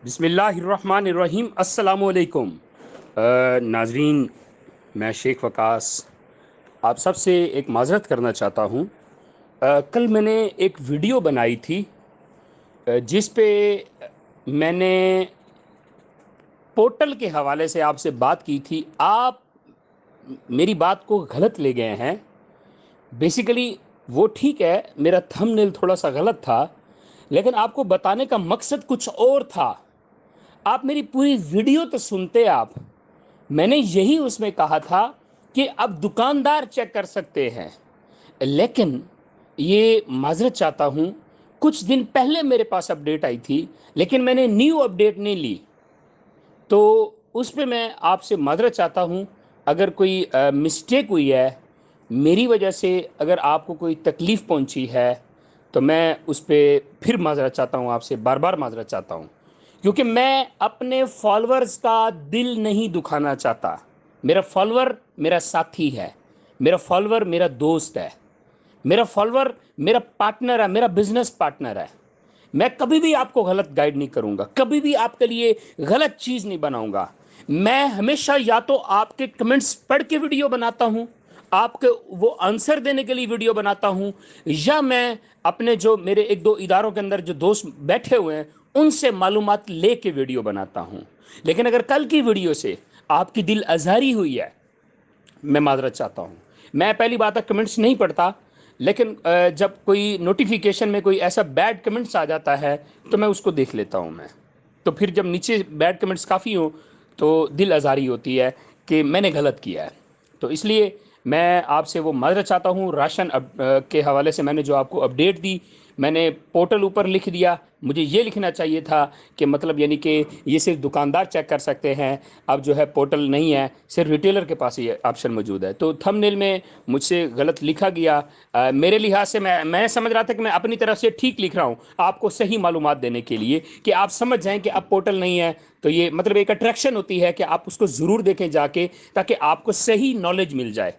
بسم اللہ الرحمن الرحیم۔ السلام علیکم ناظرین، میں شیخ وقاص آپ سب سے ایک معذرت کرنا چاہتا ہوں۔ کل میں نے ایک ویڈیو بنائی تھی جس پہ میں نے پورٹل کے حوالے سے آپ سے بات کی تھی۔ آپ میری بات کو غلط لے گئے ہیں۔ بیسیکلی وہ ٹھیک ہے، میرا تھم نیل تھوڑا سا غلط تھا، لیکن آپ کو بتانے کا مقصد کچھ اور تھا۔ آپ میری پوری ویڈیو تو سنتے آپ، میں نے یہی اس میں کہا تھا کہ اب دکاندار چیک کر سکتے ہیں، لیکن یہ معذرت چاہتا ہوں، کچھ دن پہلے میرے پاس اپڈیٹ آئی تھی لیکن میں نے نیو اپڈیٹ نہیں لی، تو اس پہ میں آپ سے معذرت چاہتا ہوں۔ اگر کوئی مسٹیک ہوئی ہے میری وجہ سے، اگر آپ کو کوئی تکلیف پہنچی ہے تو میں اس پہ پھر معذرت چاہتا ہوں، آپ سے بار بار معذرت چاہتا ہوں، کیونکہ میں اپنے فالورز کا دل نہیں دکھانا چاہتا۔ میرا فالور میرا ساتھی ہے، میرا فالور میرا دوست ہے، میرا فالور میرا پارٹنر ہے، میرا بزنس پارٹنر ہے۔ میں کبھی بھی آپ کو غلط گائیڈ نہیں کروں گا، کبھی بھی آپ کے لیے غلط چیز نہیں بناؤں گا۔ میں ہمیشہ یا تو آپ کے کمنٹس پڑھ کے ویڈیو بناتا ہوں، آپ کے وہ آنسر دینے کے لیے ویڈیو بناتا ہوں، یا میں اپنے جو میرے ایک دو اداروں کے اندر جو دوست بیٹھے ہوئے ہیں ان سے معلومات لے کے ویڈیو بناتا ہوں۔ لیکن اگر کل کی ویڈیو سے آپ کی دل آزاری ہوئی ہے، میں معذرت چاہتا ہوں۔ میں پہلی بات ہے کمنٹس نہیں پڑھتا، لیکن جب کوئی نوٹیفیکیشن میں کوئی ایسا بیڈ کمنٹس آ جاتا ہے تو میں اس کو دیکھ لیتا ہوں۔ میں تو پھر جب نیچے بیڈ کمنٹس کافی ہوں تو دل آزاری ہوتی ہے کہ میں نے غلط کیا ہے، تو اس لیے میں آپ سے وہ معذرت چاہتا ہوں۔ راشن کے حوالے سے میں نے جو آپ کو اپڈیٹ دی، میں نے پورٹل اوپر لکھ دیا، مجھے یہ لکھنا چاہیے تھا کہ مطلب یعنی کہ یہ صرف دکاندار چیک کر سکتے ہیں، اب جو ہے پورٹل نہیں ہے، صرف ریٹیلر کے پاس یہ آپشن موجود ہے۔ تو تھم نیل میں مجھ سے غلط لکھا گیا۔ میرے لحاظ سے میں سمجھ رہا تھا کہ میں اپنی طرف سے ٹھیک لکھ رہا ہوں آپ کو صحیح معلومات دینے کے لیے، کہ آپ سمجھ جائیں کہ اب پورٹل نہیں ہے، تو یہ مطلب ایک اٹریکشن ہوتی ہے کہ آپ اس کو ضرور دیکھیں جا کے، تاکہ آپ کو صحیح نالج مل جائے۔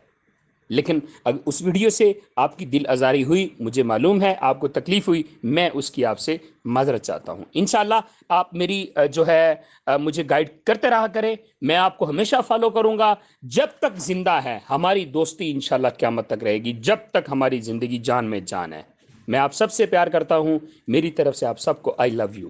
لیکن اس ویڈیو سے آپ کی دل آزاری ہوئی، مجھے معلوم ہے آپ کو تکلیف ہوئی، میں اس کی آپ سے معذرت چاہتا ہوں۔ انشاءاللہ آپ میری جو ہے مجھے گائیڈ کرتے رہا کریں، میں آپ کو ہمیشہ فالو کروں گا جب تک زندہ ہے۔ ہماری دوستی انشاءاللہ قیامت تک رہے گی، جب تک ہماری زندگی جان میں جان ہے۔ میں آپ سب سے پیار کرتا ہوں، میری طرف سے آپ سب کو آئی لو یو۔